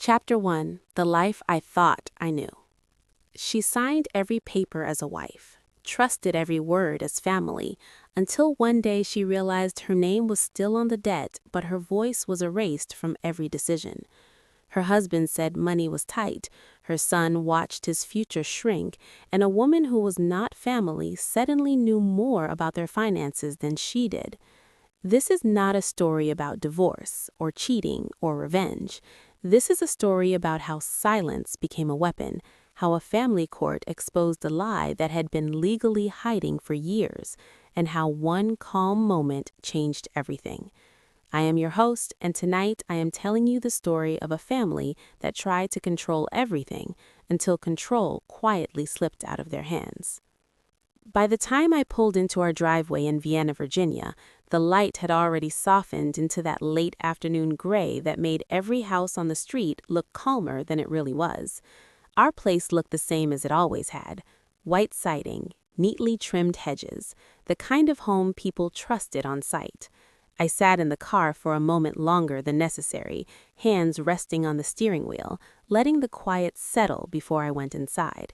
Chapter 1: The Life I Thought I Knew. She signed every paper as a wife, trusted every word as family, until one day she realized her name was still on the debt, but her voice was erased from every decision. Her husband said money was tight, her son watched his future shrink, and a woman who was not family suddenly knew more about their finances than she did. This is not a story about divorce, or cheating, or revenge. This is a story about how silence became a weapon, how a family court exposed a lie that had been legally hiding for years, and how one calm moment changed everything. I am your host, and tonight I am telling you the story of a family that tried to control everything until control quietly slipped out of their hands. By the time I pulled into our driveway in Vienna, Virginia, the light had already softened into that late afternoon gray that made every house on the street look calmer than it really was. Our place looked the same as it always had: white siding, neatly trimmed hedges, the kind of home people trusted on sight. I sat in the car for a moment longer than necessary, hands resting on the steering wheel, letting the quiet settle before I went inside.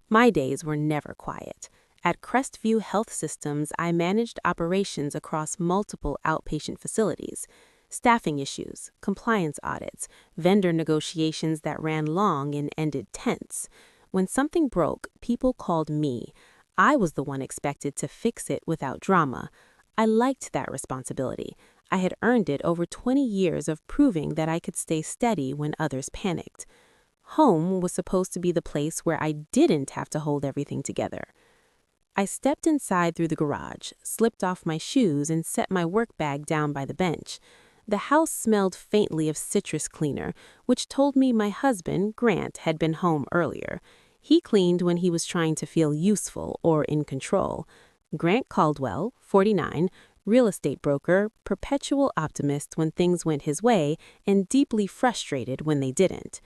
My days were never quiet. At Crestview Health Systems, I managed operations across multiple outpatient facilities. Staffing issues, compliance audits, vendor negotiations that ran long and ended tense. When something broke, people called me. I was the one expected to fix it without drama. I liked that responsibility. I had earned it over 20 years of proving that I could stay steady when others panicked. Home was supposed to be the place where I didn't have to hold everything together. I stepped inside through the garage, slipped off my shoes, and set my work bag down by the bench. The house smelled faintly of citrus cleaner, which told me my husband, Grant, had been home earlier. He cleaned when he was trying to feel useful or in control. Grant Caldwell, 49, real estate broker, perpetual optimist when things went his way, and deeply frustrated when they didn't.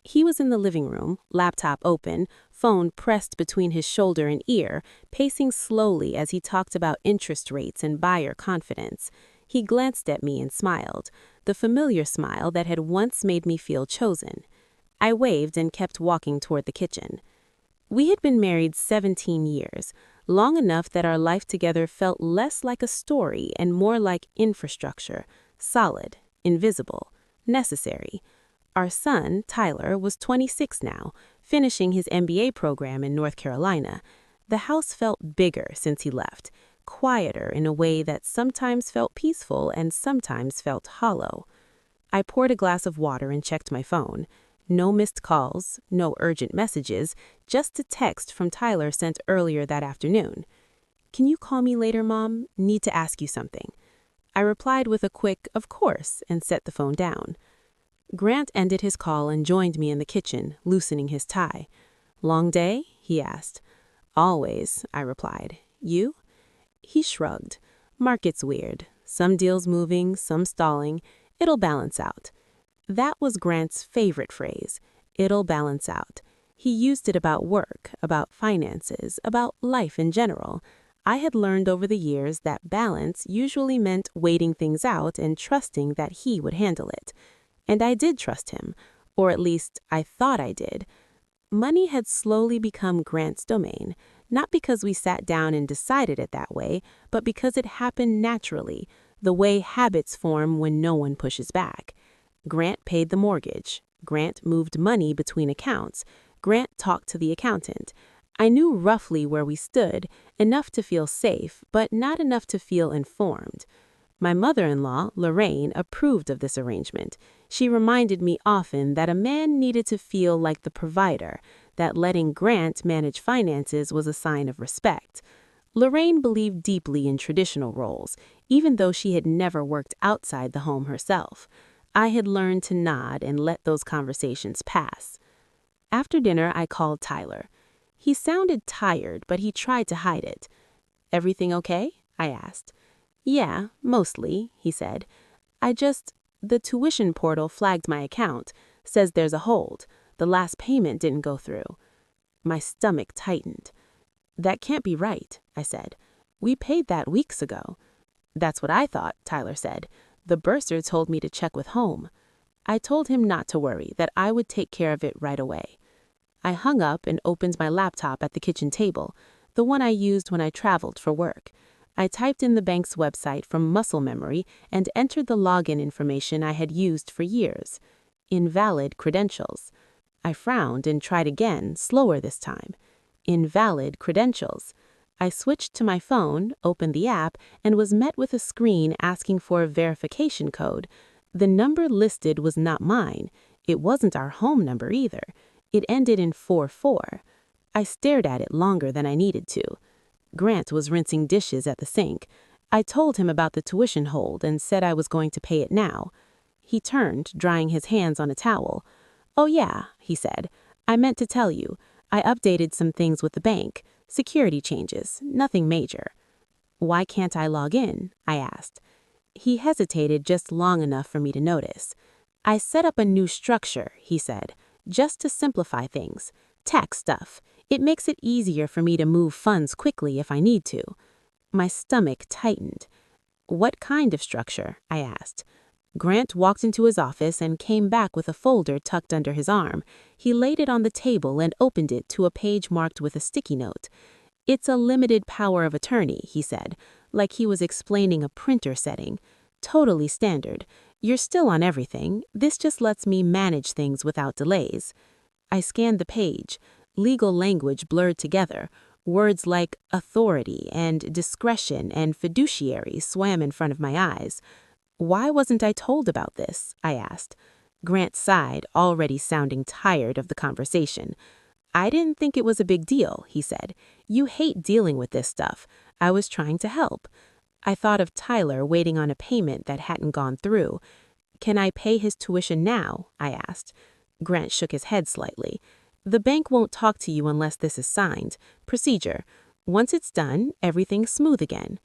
He was in the living room, laptop open, phone pressed between his shoulder and ear, pacing slowly as he talked about interest rates and buyer confidence. He glanced at me and smiled, the familiar smile that had once made me feel chosen. I waved and kept walking toward the kitchen. We had been married 17 years, long enough that our life together felt less like a story and more like infrastructure, solid, invisible, necessary. Our son, Tyler, was 26 now, finishing his MBA program in North Carolina. The house felt bigger since he left, quieter in a way that sometimes felt peaceful and sometimes felt hollow. I poured a glass of water and checked my phone. No missed calls, no urgent messages, just a text from Tyler sent earlier that afternoon. "Can you call me later, Mom? Need to ask you something." I replied with a quick, "Of course," and set the phone down. Grant ended his call and joined me in the kitchen, loosening his tie. "Long day?" he asked. "Always," I replied. "You?" He shrugged. "Market's weird. Some deals moving, some stalling. It'll balance out." That was Grant's favorite phrase. It'll balance out. He used it about work, about finances, about life in general. I had learned over the years that balance usually meant waiting things out and trusting that he would handle it. And I did trust him, or at least I thought I did. Money had slowly become Grant's domain, not because we sat down and decided it that way, but because it happened naturally, the way habits form when no one pushes back. Grant paid the mortgage. Grant moved money between accounts. Grant talked to the accountant. I knew roughly where we stood, enough to feel safe, but not enough to feel informed. My mother-in-law, Lorraine, approved of this arrangement. She reminded me often that a man needed to feel like the provider, that letting Grant manage finances was a sign of respect. Lorraine believed deeply in traditional roles, even though she had never worked outside the home herself. I had learned to nod and let those conversations pass. After dinner, I called Tyler. He sounded tired, but he tried to hide it. "Everything okay?" I asked. "Yeah, mostly," he said. The tuition portal flagged my account, says there's a hold. The last payment didn't go through." My stomach tightened. "That can't be right," I said. "We paid that weeks ago." "That's what I thought," Tyler said. "The bursar told me to check with home." I told him not to worry, that I would take care of it right away. I hung up and opened my laptop at the kitchen table, the one I used when I traveled for work. I typed in the bank's website from muscle memory and entered the login information I had used for years. Invalid credentials. I frowned and tried again, slower this time. Invalid credentials. I switched to my phone, opened the app, and was met with a screen asking for a verification code. The number listed was not mine. It wasn't our home number either. It ended in 44. I stared at it longer than I needed to. Grant was rinsing dishes at the sink. I told him about the tuition hold and said I was going to pay it now. He turned, drying his hands on a towel. "Oh yeah," he said. "I meant to tell you. I updated some things with the bank. Security changes, nothing major." "Why can't I log in?" I asked. He hesitated just long enough for me to notice. "I set up a new structure," he said, "just to simplify things. Tax stuff. It makes it easier for me to move funds quickly if I need to." My stomach tightened. "What kind of structure?" I asked. Grant walked into his office and came back with a folder tucked under his arm. He laid it on the table and opened it to a page marked with a sticky note. "It's a limited power of attorney," he said, like he was explaining a printer setting. "Totally standard. You're still on everything. This just lets me manage things without delays." I scanned the page. Legal language blurred together. Words like authority and discretion and fiduciary swam in front of my eyes. "Why wasn't I told about this?" I asked. Grant sighed, already sounding tired of the conversation. "I didn't think it was a big deal," he said. "You hate dealing with this stuff. I was trying to help." I thought of Tyler waiting on a payment that hadn't gone through. "Can I pay his tuition now?" I asked. Grant shook his head slightly. "The bank won't talk to you unless this is signed. Procedure. Once it's done, everything's smooth again."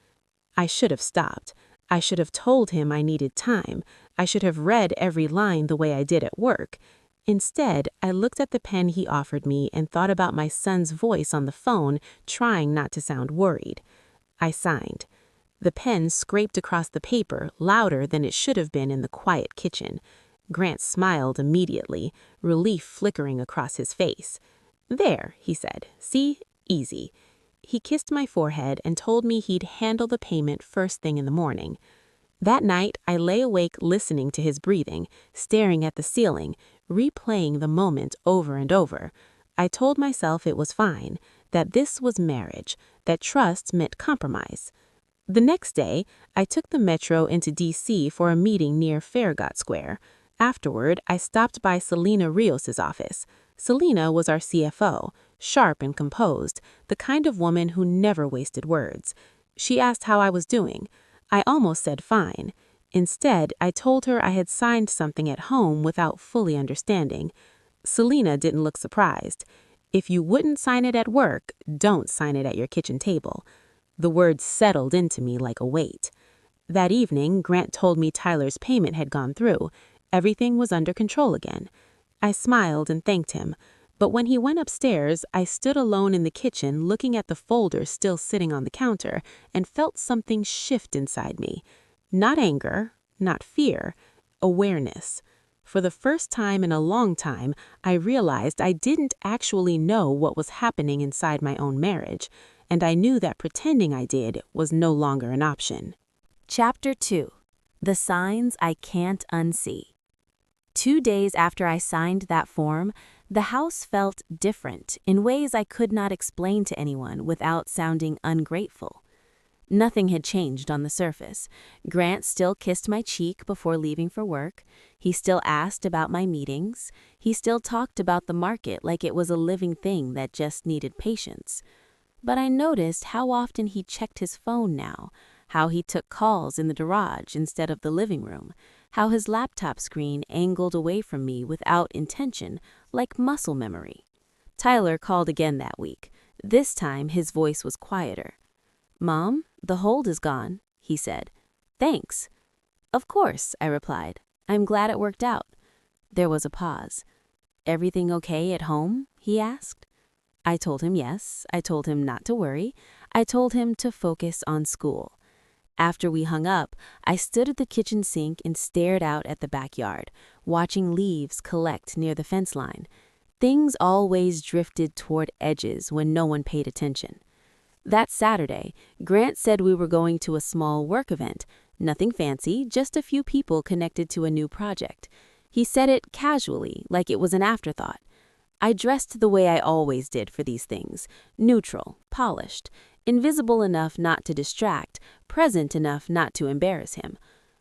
I should have stopped. I should have told him I needed time. I should have read every line the way I did at work. Instead, I looked at the pen he offered me and thought about my son's voice on the phone, trying not to sound worried. I signed. The pen scraped across the paper, louder than it should have been in the quiet kitchen. Grant smiled immediately, relief flickering across his face. "There," he said. "See? Easy." He kissed my forehead and told me he'd handle the payment first thing in the morning. That night, I lay awake listening to his breathing, staring at the ceiling, replaying the moment over and over. I told myself it was fine, that this was marriage, that trust meant compromise. The next day, I took the metro into D.C. for a meeting near Farragut Square. Afterward, I stopped by Selena Rios's office. Selena was our CFO, sharp and composed, the kind of woman who never wasted words. She asked how I was doing. I almost said fine. Instead, I told her I had signed something at home without fully understanding. Selena didn't look surprised. "If you wouldn't sign it at work, don't sign it at your kitchen table." The words settled into me like a weight. That evening, Grant told me Tyler's payment had gone through. Everything was under control again. I smiled and thanked him. But when he went upstairs, I stood alone in the kitchen looking at the folder still sitting on the counter and felt something shift inside me. Not anger, not fear, awareness. For the first time in a long time, I realized I didn't actually know what was happening inside my own marriage, and I knew that pretending I did was no longer an option. Chapter 2. The Signs I Can't Unsee. 2 days after I signed that form, the house felt different in ways I could not explain to anyone without sounding ungrateful. Nothing had changed on the surface. Grant still kissed my cheek before leaving for work. He still asked about my meetings. He still talked about the market like it was a living thing that just needed patience. But I noticed how often he checked his phone now, how he took calls in the garage instead of the living room, how his laptop screen angled away from me without intention, like muscle memory. Tyler called again that week. This time his voice was quieter. "Mom, the hold is gone," he said. "Thanks." "Of course," I replied. "I'm glad it worked out." There was a pause. "Everything okay at home?" he asked. I told him yes. I told him not to worry. I told him to focus on school. After we hung up, I stood at the kitchen sink and stared out at the backyard, watching leaves collect near the fence line. Things always drifted toward edges when no one paid attention. That Saturday, Grant said we were going to a small work event. Nothing fancy, just a few people connected to a new project. He said it casually, like it was an afterthought. I dressed the way I always did for these things, neutral, polished, invisible enough not to distract, present enough not to embarrass him.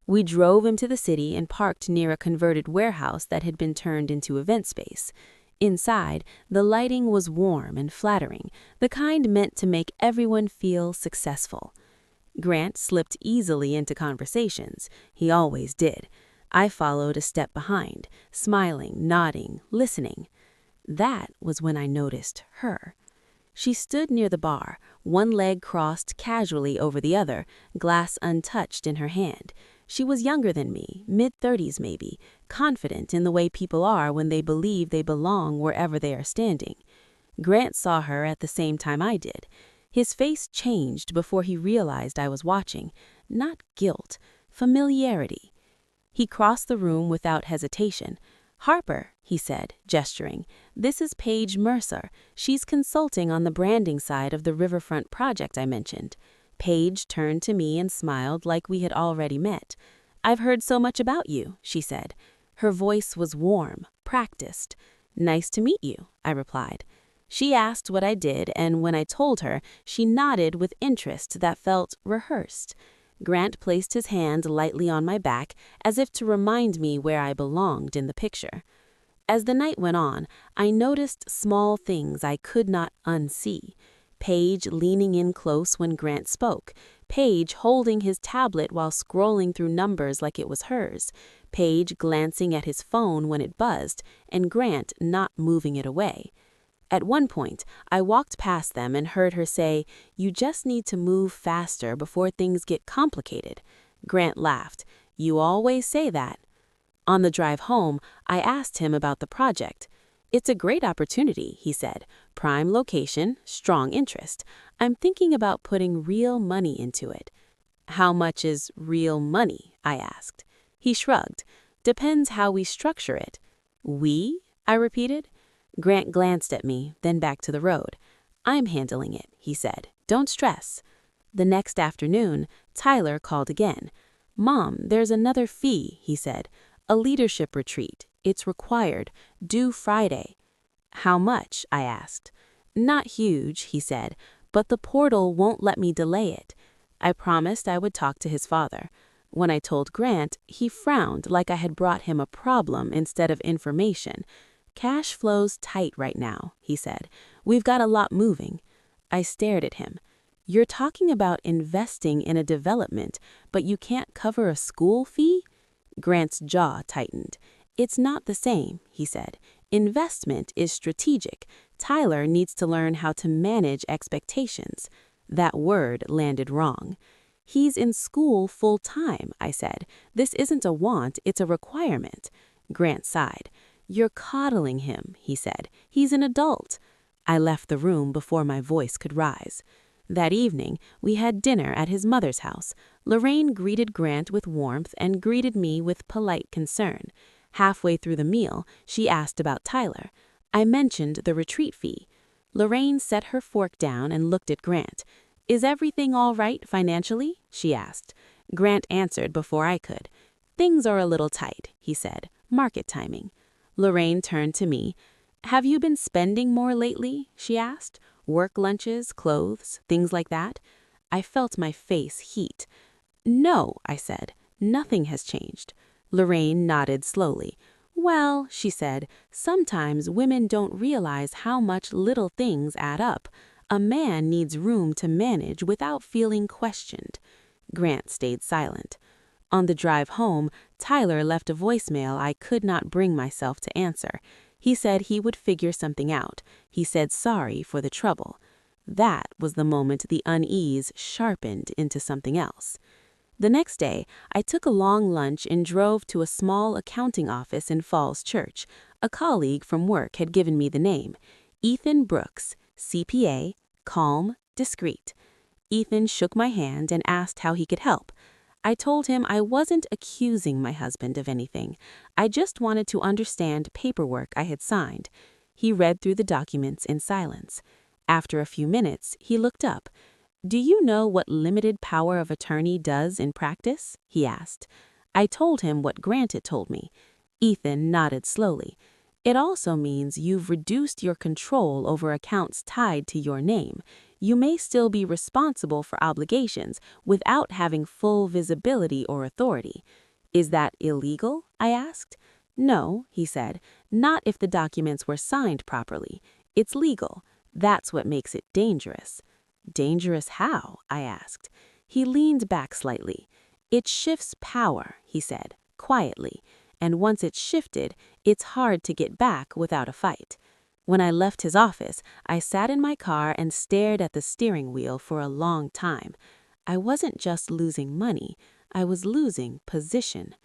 We drove him to the city and parked near a converted warehouse that had been turned into event space. Inside, the lighting was warm and flattering, the kind meant to make everyone feel successful. Grant slipped easily into conversations. He always did. I followed a step behind, smiling, nodding, listening. That was when I noticed her. She stood near the bar, one leg crossed casually over the other, glass untouched in her hand. She was younger than me, mid-30s maybe, confident in the way people are when they believe they belong wherever they are standing. Grant saw her at the same time I did. His face changed before he realized I was watching. Not guilt, familiarity. He crossed the room without hesitation. "Harper," he said, gesturing. "This is Paige Mercer. She's consulting on the branding side of the riverfront project I mentioned." Paige turned to me and smiled like we had already met. "I've heard so much about you," she said. Her voice was warm, practiced. "Nice to meet you," I replied. She asked what I did, and when I told her, she nodded with interest that felt rehearsed. Grant placed his hand lightly on my back, as if to remind me where I belonged in the picture. As the night went on, I noticed small things I could not unsee. Paige leaning in close when Grant spoke. Paige holding his tablet while scrolling through numbers like it was hers. Paige glancing at his phone when it buzzed, and Grant not moving it away. At one point, I walked past them and heard her say, "You just need to move faster before things get complicated." Grant laughed. "You always say that." On the drive home, I asked him about the project. "It's a great opportunity," he said. "Prime location, strong interest. I'm thinking about putting real money into it." "How much is real money?" I asked. He shrugged. "Depends how we structure it." "We?" I repeated. Grant glanced at me, then back to the road. "I'm handling it," he said. "Don't stress." The next afternoon, Tyler called again. "Mom, there's another fee," he said. "A leadership retreat. It's required. Due Friday." "How much?" I asked. "Not huge," he said, "but the portal won't let me delay it." I promised I would talk to his father. When I told Grant, he frowned like I had brought him a problem instead of information. "Cash flow's tight right now," he said. "We've got a lot moving." I stared at him. "You're talking about investing in a development, but you can't cover a school fee?" Grant's jaw tightened. "It's not the same," he said. "Investment is strategic. Tyler needs to learn how to manage expectations." That word landed wrong. "He's in school full time," I said. "This isn't a want, it's a requirement." Grant sighed. "You're coddling him," he said. "He's an adult." I left the room before my voice could rise. That evening, we had dinner at his mother's house. Lorraine greeted Grant with warmth and greeted me with polite concern. Halfway through the meal, she asked about Tyler. I mentioned the retreat fee. Lorraine set her fork down and looked at Grant. "Is everything all right financially?" she asked. Grant answered before I could. "Things are a little tight," he said. "Market timing." Lorraine turned to me. "Have you been spending more lately?" she asked. "Work lunches, clothes, things like that?" I felt my face heat. "No," I said. "Nothing has changed." Lorraine nodded slowly. "Well," she said, "sometimes women don't realize how much little things add up. A man needs room to manage without feeling questioned." Grant stayed silent. On the drive home, Tyler left a voicemail I could not bring myself to answer. He said he would figure something out. He said sorry for the trouble. That was the moment the unease sharpened into something else. The next day, I took a long lunch and drove to a small accounting office in Falls Church. A colleague from work had given me the name. Ethan Brooks, CPA, calm, discreet. Ethan shook my hand and asked how he could help. I told him I wasn't accusing my husband of anything. I just wanted to understand paperwork I had signed. He read through the documents in silence. After a few minutes, he looked up. "Do you know what limited power of attorney does in practice?" he asked. I told him what Grant had told me. Ethan nodded slowly. "It also means you've reduced your control over accounts tied to your name. You may still be responsible for obligations without having full visibility or authority." "Is that illegal?" I asked. "No," he said, "not if the documents were signed properly. It's legal. That's what makes it dangerous." "Dangerous how?" I asked. He leaned back slightly. "It shifts power," he said, quietly, "and once it's shifted, it's hard to get back without a fight." When I left his office, I sat in my car and stared at the steering wheel for a long time. I wasn't just losing money, I was losing position.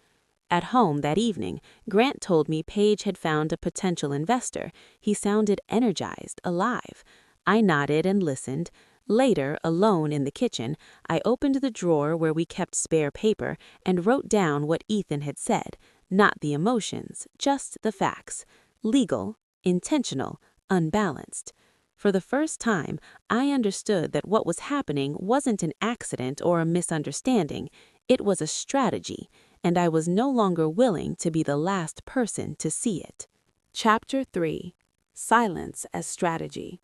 At home that evening, Grant told me Paige had found a potential investor. He sounded energized, alive. I nodded and listened. Later, alone in the kitchen, I opened the drawer where we kept spare paper and wrote down what Ethan had said, not the emotions, just the facts. Legal, intentional, unbalanced. For the first time, I understood that what was happening wasn't an accident or a misunderstanding. It was a strategy, and I was no longer willing to be the last person to see it. Chapter 3. Silence as Strategy.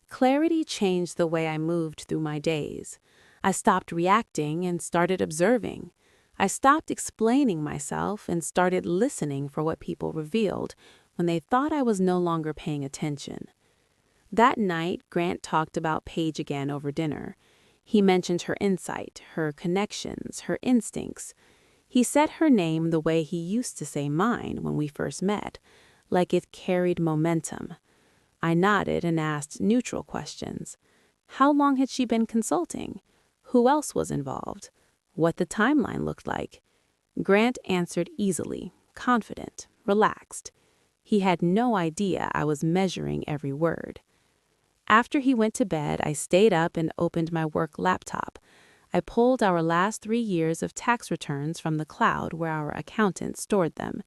Clarity changed the way I moved through my days. I stopped reacting and started observing. I stopped explaining myself and started listening for what people revealed when they thought I was no longer paying attention. That night, Grant talked about Paige again over dinner. He mentioned her insight, her connections, her instincts. He said her name the way he used to say mine when we first met, like it carried momentum. I nodded and asked neutral questions. How long had she been consulting? Who else was involved? What the timeline looked like? Grant answered easily, confident, relaxed. He had no idea I was measuring every word. After he went to bed, I stayed up and opened my work laptop. I pulled our last 3 years of tax returns from the cloud where our accountant stored them.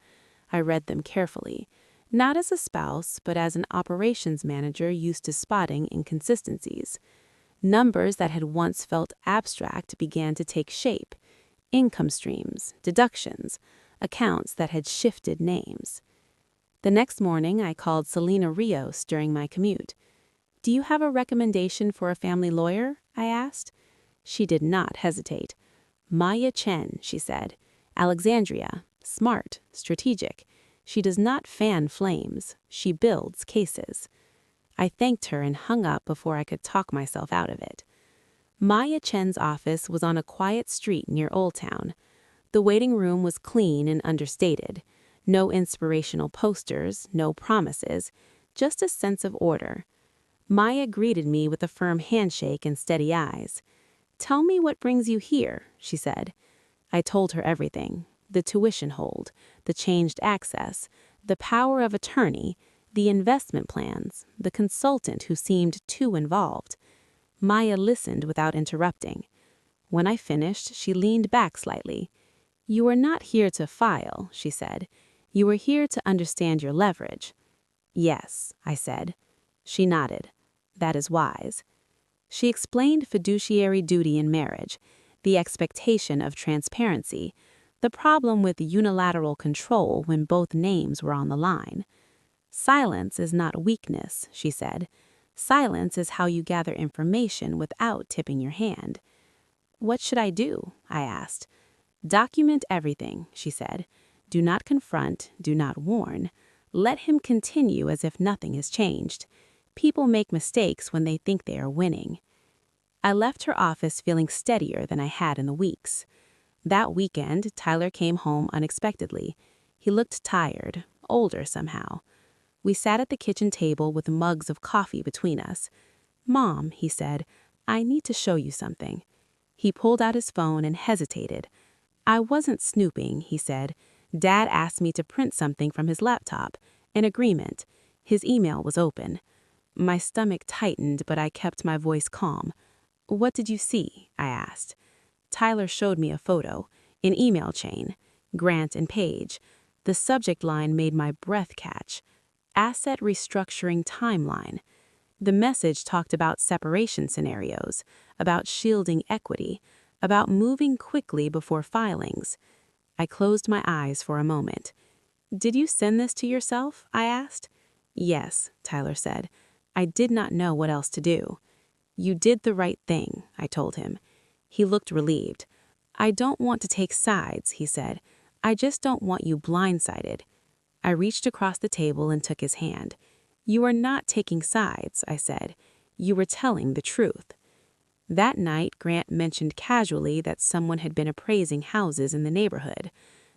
I read them carefully, not as a spouse, but as an operations manager used to spotting inconsistencies. Numbers that had once felt abstract began to take shape. Income streams, deductions, accounts that had shifted names. The next morning, I called Selena Rios during my commute. "Do you have a recommendation for a family lawyer?" I asked. She did not hesitate. "Maya Chen," she said. "Alexandria, smart, strategic. She does not fan flames. She builds cases." I thanked her and hung up before I could talk myself out of it. Maya Chen's office was on a quiet street near Old Town. The waiting room was clean and understated. No inspirational posters, no promises, just a sense of order. Maya greeted me with a firm handshake and steady eyes. "Tell me what brings you here," she said. I told her everything. The tuition hold, the changed access, the power of attorney, the investment plans, the consultant who seemed too involved. Maya listened without interrupting. When I finished, she leaned back slightly. "You are not here to file," she said. "You are here to understand your leverage." "Yes," I said. She nodded. "That is wise." She explained fiduciary duty in marriage, the expectation of transparency, the problem with unilateral control when both names were on the line. "Silence is not weakness," she said. "Silence is how you gather information without tipping your hand." "What should I do?" I asked. "Document everything," she said. "Do not confront, do not warn. Let him continue as if nothing has changed. People make mistakes when they think they are winning." I left her office feeling steadier than I had in the weeks. That weekend, Tyler came home unexpectedly. He looked tired, older somehow. We sat at the kitchen table with mugs of coffee between us. "Mom," he said, "I need to show you something." He pulled out his phone and hesitated. "I wasn't snooping," he said. "Dad asked me to print something from his laptop. An agreement. His email was open." My stomach tightened, but I kept my voice calm. "What did you see?" I asked. Tyler showed me a photo, an email chain, Grant and Paige. The subject line made my breath catch. Asset restructuring timeline. The message talked about separation scenarios, about shielding equity, about moving quickly before filings. I closed my eyes for a moment. "Did you send this to yourself?" I asked. "Yes," Tyler said. "I did not know what else to do." "You did the right thing," I told him. He looked relieved. "I don't want to take sides," he said. "I just don't want you blindsided." I reached across the table and took his hand. "You are not taking sides," I said. "You were telling the truth." That night, Grant mentioned casually that someone had been appraising houses in the neighborhood.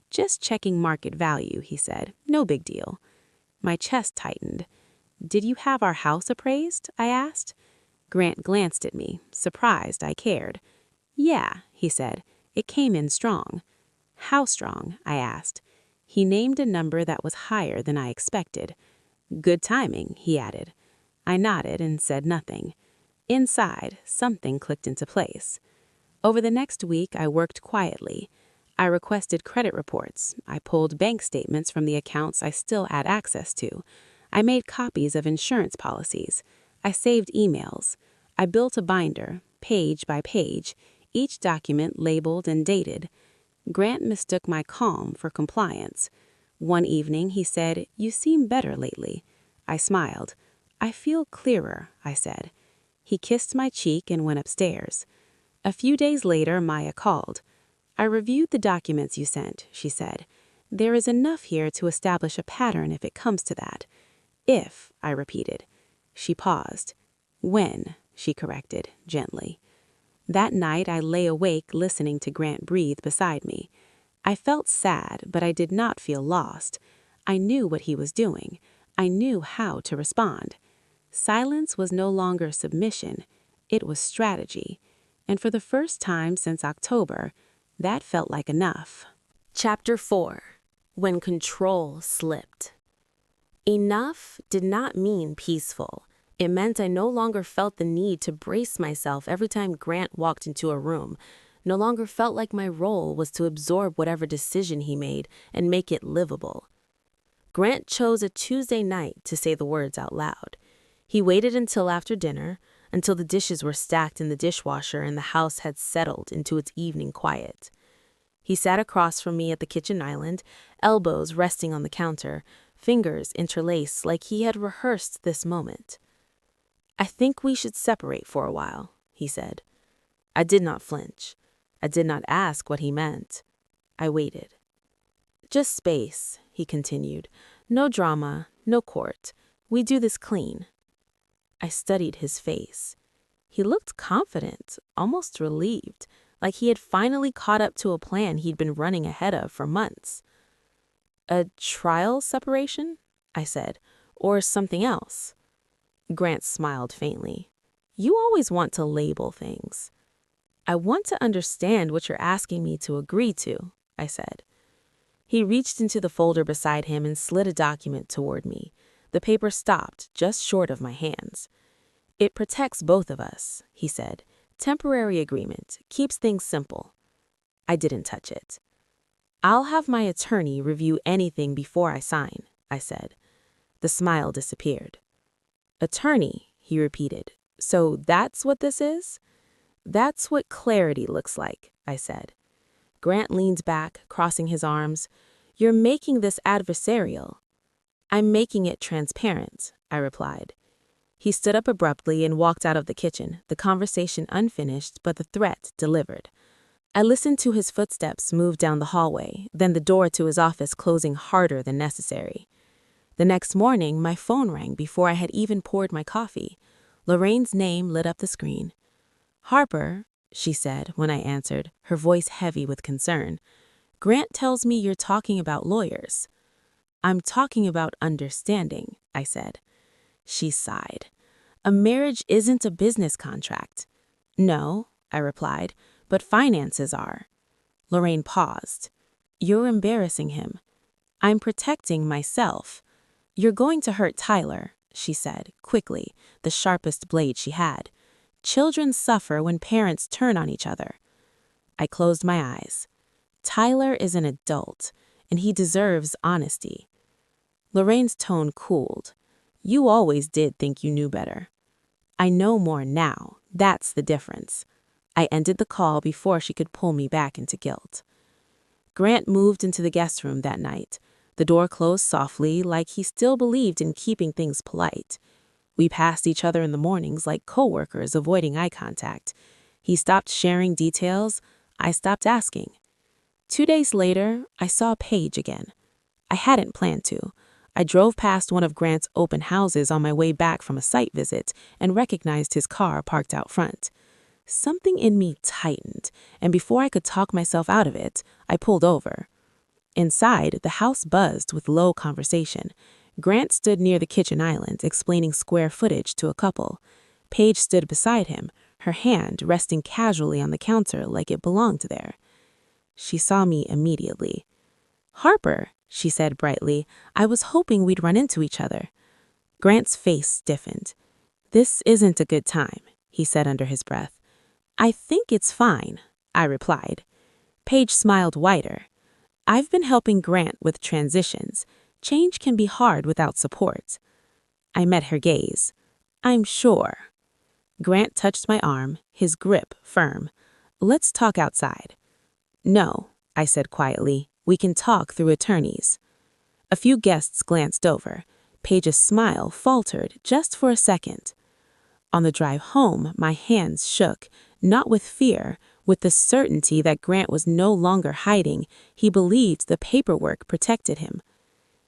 "Just checking market value," he said. "No big deal." My chest tightened. "Did you have our house appraised?" I asked. Grant glanced at me, surprised I cared. "Yeah," he said. "It came in strong." "How strong?" I asked. He named a number that was higher than I expected. "Good timing," he added. I nodded and said nothing. Inside, something clicked into place. Over the next week, I worked quietly. I requested credit reports. I pulled bank statements from the accounts I still had access to. I made copies of insurance policies. I saved emails. I built a binder, page by page, each document labeled and dated. Grant mistook my calm for compliance. One evening, he said, "You seem better lately." I smiled. "I feel clearer," I said. He kissed my cheek and went upstairs. A few days later, Maya called. "I reviewed the documents you sent," she said. "There is enough here to establish a pattern if it comes to that." "If," I repeated. She paused. "When," she corrected, gently. That night I lay awake listening to Grant breathe beside me. I felt sad, but I did not feel lost. I knew what he was doing. I knew how to respond. Silence was no longer submission. It was strategy. And for the first time since October, that felt like enough. Chapter 4. When Control Slipped. Enough did not mean peaceful. It meant I no longer felt the need to brace myself every time Grant walked into a room, no longer felt like my role was to absorb whatever decision he made and make it livable. Grant chose a Tuesday night to say the words out loud. He waited until after dinner, until the dishes were stacked in the dishwasher and the house had settled into its evening quiet. He sat across from me at the kitchen island, elbows resting on the counter, fingers interlaced like he had rehearsed this moment. "I think we should separate for a while," he said. I did not flinch. I did not ask what he meant. I waited. "Just space," he continued. "No drama, no court. We do this clean." I studied his face. He looked confident, almost relieved, like he had finally caught up to a plan he'd been running ahead of for months. "A trial separation?" I said. "Or something else?" Grant smiled faintly. "You always want to label things." "I want to understand what you're asking me to agree to," I said. He reached into the folder beside him and slid a document toward me. The paper stopped just short of my hands. "It protects both of us," he said. "Temporary agreement, keeps things simple." I didn't touch it. "I'll have my attorney review anything before I sign," I said. The smile disappeared. "Attorney," he repeated. "So that's what this is?" "That's what clarity looks like," I said. Grant leaned back, crossing his arms. "You're making this adversarial." "I'm making it transparent," I replied. He stood up abruptly and walked out of the kitchen, the conversation unfinished but the threat delivered. I listened to his footsteps move down the hallway, then the door to his office closing harder than necessary. The next morning, my phone rang before I had even poured my coffee. Lorraine's name lit up the screen. "Harper," she said when I answered, her voice heavy with concern. "Grant tells me you're talking about lawyers." "I'm talking about understanding," I said. She sighed. "A marriage isn't a business contract." "No," I replied, "but finances are." Lorraine paused. "You're embarrassing him." "I'm protecting myself." "You're going to hurt Tyler," she said, quickly, the sharpest blade she had. Children suffer when parents turn on each other. I closed my eyes. Tyler is an adult, and he deserves honesty. Lorraine's tone cooled. You always did think you knew better. I know more now. That's the difference. I ended the call before she could pull me back into guilt. Grant moved into the guest room that night. The door closed softly, like he still believed in keeping things polite. We passed each other in the mornings like coworkers avoiding eye contact. He stopped sharing details. I stopped asking. 2 days later, I saw Paige again. I hadn't planned to. I drove past one of Grant's open houses on my way back from a site visit and recognized his car parked out front. Something in me tightened, and before I could talk myself out of it, I pulled over. Inside, the house buzzed with low conversation. Grant stood near the kitchen island, explaining square footage to a couple. Paige stood beside him, her hand resting casually on the counter like it belonged there. She saw me immediately. "Harper," she said brightly, "I was hoping we'd run into each other." Grant's face stiffened. "This isn't a good time," he said under his breath. "I think it's fine," I replied. Paige smiled wider. "I've been helping Grant with transitions. Change can be hard without support." I met her gaze. "I'm sure." Grant touched my arm, his grip firm. "Let's talk outside." "No," I said quietly. "We can talk through attorneys." A few guests glanced over. Paige's smile faltered just for a second. On the drive home, my hands shook, not with fear, with the certainty that Grant was no longer hiding. He believed the paperwork protected him.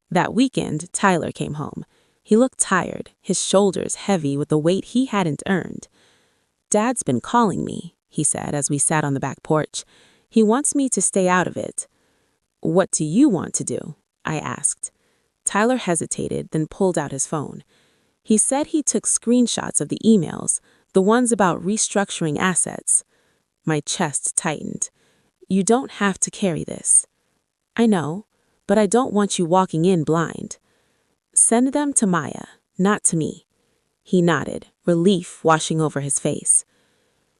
That weekend, Tyler came home. He looked tired, his shoulders heavy with the weight he hadn't earned. "Dad's been calling me," he said as we sat on the back porch. "He wants me to stay out of it." "What do you want to do?" I asked. Tyler hesitated, then pulled out his phone. He said he took screenshots of the emails, the ones about restructuring assets. My chest tightened. "You don't have to carry this." "I know, but I don't want you walking in blind." "Send them to Maya, not to me." He nodded, relief washing over his face.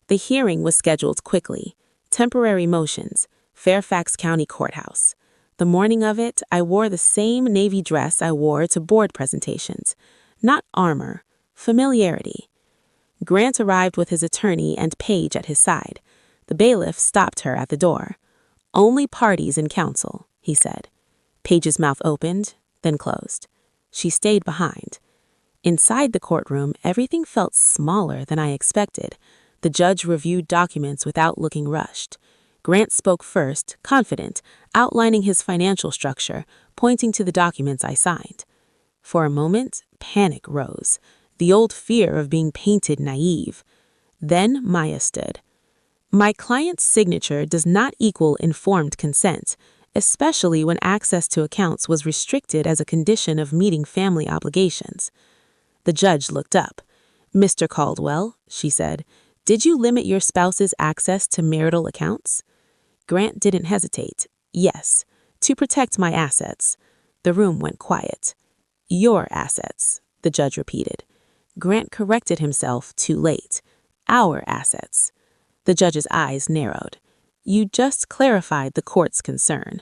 The hearing was scheduled quickly. Temporary motions, Fairfax County Courthouse. The morning of it, I wore the same navy dress I wore to board presentations. Not armor, familiarity. Grant arrived with his attorney and Paige at his side. The bailiff stopped her at the door. "Only parties in counsel," he said. Paige's mouth opened, then closed. She stayed behind. Inside the courtroom, everything felt smaller than I expected. The judge reviewed documents without looking rushed. Grant spoke first, confident, outlining his financial structure, pointing to the documents I signed. For a moment, panic rose, the old fear of being painted naive. Then Maya stood. "My client's signature does not equal informed consent, especially when access to accounts was restricted as a condition of meeting family obligations." The judge looked up. "Mr. Caldwell," she said, "did you limit your spouse's access to marital accounts?" Grant didn't hesitate. "Yes, to protect my assets." The room went quiet. "Your assets," the judge repeated. Grant corrected himself too late. "Our assets." The judge's eyes narrowed. "You just clarified the court's concern."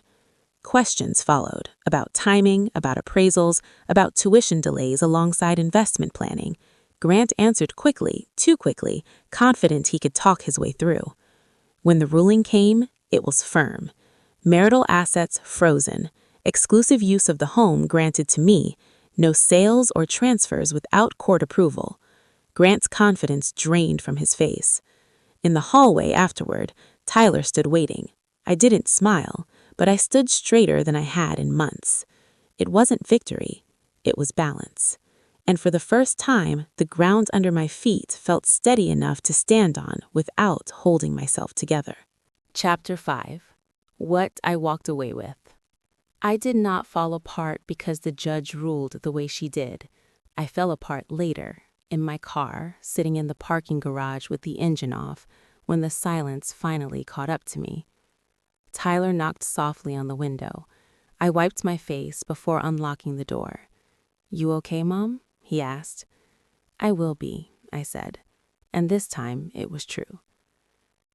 Questions followed, about timing, about appraisals, about tuition delays alongside investment planning. Grant answered quickly, too quickly, confident he could talk his way through. When the ruling came, it was firm. Marital assets frozen. Exclusive use of the home granted to me. No sales or transfers without court approval. Grant's confidence drained from his face. In the hallway afterward, Tyler stood waiting. I didn't smile, but I stood straighter than I had in months. It wasn't victory. It was balance. And for the first time, the ground under my feet felt steady enough to stand on without holding myself together. Chapter 5. What I walked away with. I did not fall apart because the judge ruled the way she did. I fell apart later, in my car, sitting in the parking garage with the engine off, when the silence finally caught up to me. Tyler knocked softly on the window. I wiped my face before unlocking the door. "You okay, Mom?" he asked. "I will be," I said. and this time it was true.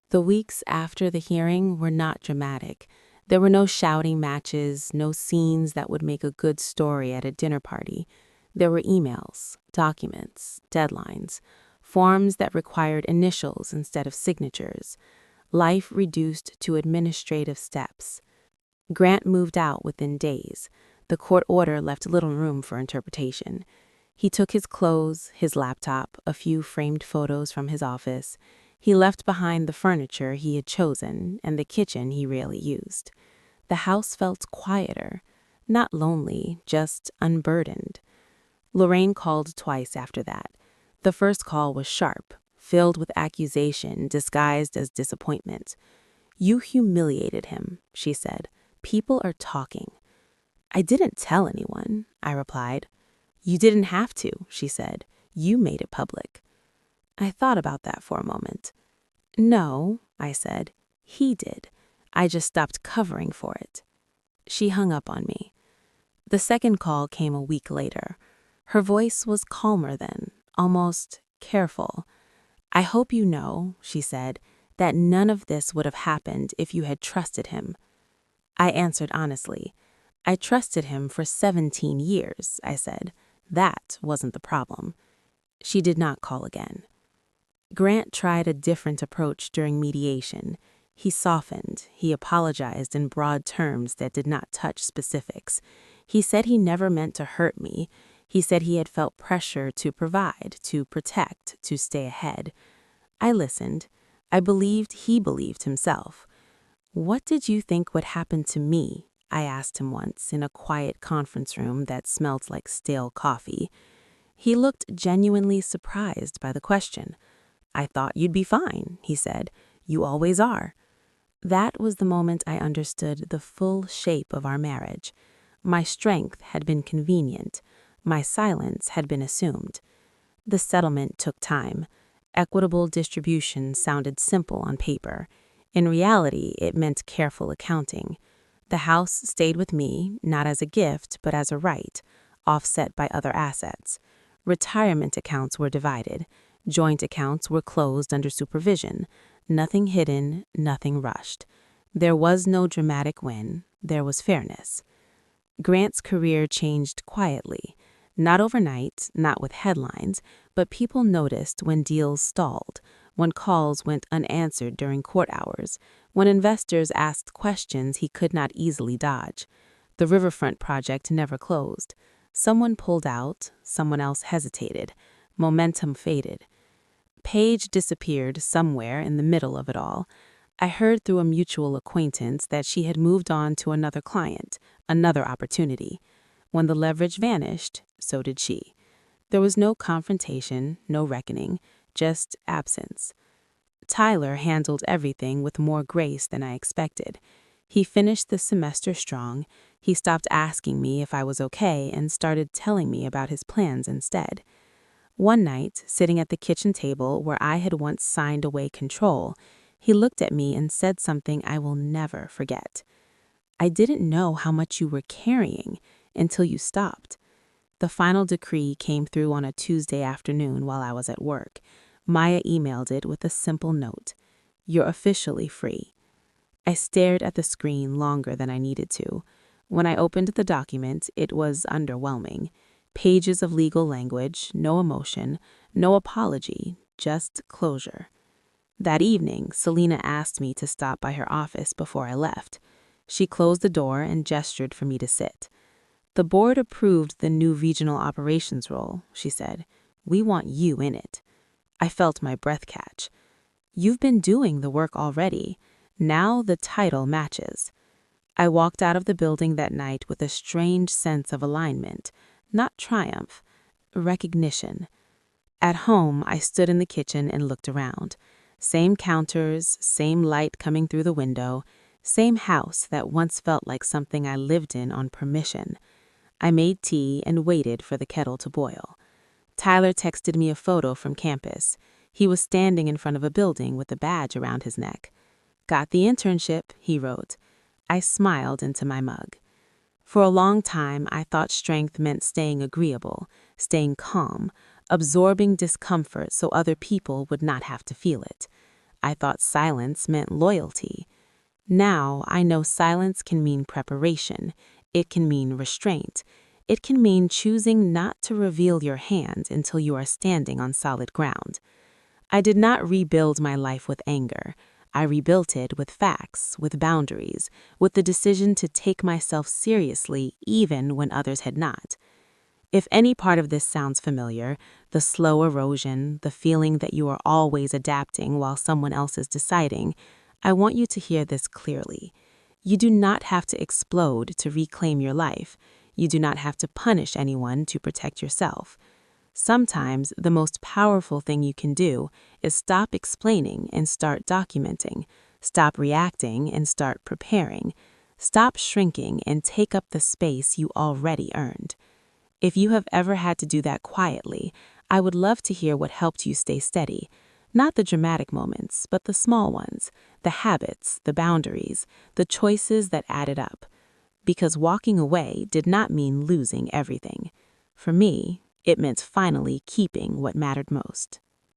The weeks after the hearing were not dramatic. There were no shouting matches, no scenes that would make a good story at a dinner party. There were emails, documents, deadlines, forms that required initials instead of signatures, life reduced to administrative steps. Grant moved out within days. The court order left little room for interpretation. He took his clothes, his laptop, a few framed photos from his office. He left behind the furniture he had chosen and the kitchen he rarely used. The house felt quieter, not lonely, just unburdened. Lorraine called twice after that. The first call was sharp, filled with accusation disguised as disappointment. "You humiliated him," she said. "People are talking." "I didn't tell anyone," I replied. "You didn't have to," she said. "You made it public." I thought about that for a moment. "No," I said. "He did. I just stopped covering for it." She hung up on me. The second call came a week later. Her voice was calmer then, almost careful. "I hope you know," she said, "that none of this would have happened if you had trusted him." I answered honestly. "I trusted him for 17 years, I said. That wasn't the problem." She did not call again. Grant tried a different approach during mediation. He softened. He apologized in broad terms that did not touch specifics. He said he never meant to hurt me. He said he had felt pressure to provide, to protect, to stay ahead. I listened. I believed he believed himself. "What did you think would happen to me?" I asked him once in a quiet conference room that smelled like stale coffee. He looked genuinely surprised by the question. "I thought you'd be fine," he said. "You always are." That was the moment I understood the full shape of our marriage. My strength had been convenient. My silence had been assumed. The settlement took time. Equitable distribution sounded simple on paper. In reality, it meant careful accounting. The house stayed with me, not as a gift, but as a right, offset by other assets. Retirement accounts were divided. Joint accounts were closed under supervision. Nothing hidden, nothing rushed. There was no dramatic win. There was fairness. Grant's career changed quietly. Not overnight, not with headlines, but people noticed when deals stalled, when calls went unanswered during court hours, when investors asked questions he could not easily dodge. The riverfront project never closed. Someone pulled out, someone else hesitated. Momentum faded. Paige disappeared somewhere in the middle of it all. I heard through a mutual acquaintance that she had moved on to another client, another opportunity. When the leverage vanished, so did she. There was no confrontation, no reckoning, just absence. Tyler handled everything with more grace than I expected. He finished the semester strong. He stopped asking me if I was okay and started telling me about his plans instead. One night, sitting at the kitchen table where I had once signed away control, he looked at me and said something I will never forget. "I didn't know how much you were carrying until you stopped." The final decree came through on a Tuesday afternoon while I was at work. Maya emailed it with a simple note. "You're officially free." I stared at the screen longer than I needed to. When I opened the document, it was underwhelming. Pages of legal language, no emotion, no apology, just closure. That evening, Selena asked me to stop by her office before I left. She closed the door and gestured for me to sit. "The board approved the new regional operations role," she said. "We want you in it." I felt my breath catch. "You've been doing the work already. Now the title matches." I walked out of the building that night with a strange sense of alignment, not triumph, recognition. At home, I stood in the kitchen and looked around. Same counters, same light coming through the window, same house that once felt like something I lived in on permission. I made tea and waited for the kettle to boil. Tyler texted me a photo from campus. He was standing in front of a building with a badge around his neck. "Got the internship," he wrote. I smiled into my mug. For a long time, I thought strength meant staying agreeable, staying calm, absorbing discomfort so other people would not have to feel it. I thought silence meant loyalty. Now I know silence can mean preparation. It can mean restraint. It can mean choosing not to reveal your hand until you are standing on solid ground. I did not rebuild my life with anger. I rebuilt it with facts, with boundaries, with the decision to take myself seriously even when others had not. If any part of this sounds familiar, the slow erosion, the feeling that you are always adapting while someone else is deciding, I want you to hear this clearly. You do not have to explode to reclaim your life. You do not have to punish anyone to protect yourself. Sometimes the most powerful thing you can do is stop explaining and start documenting. Stop reacting and start preparing. Stop shrinking and take up the space you already earned. If you have ever had to do that quietly, I would love to hear what helped you stay steady. Not the dramatic moments, but the small ones, the habits, the boundaries, the choices that added up. Because walking away did not mean losing everything. For me, it meant finally keeping what mattered most.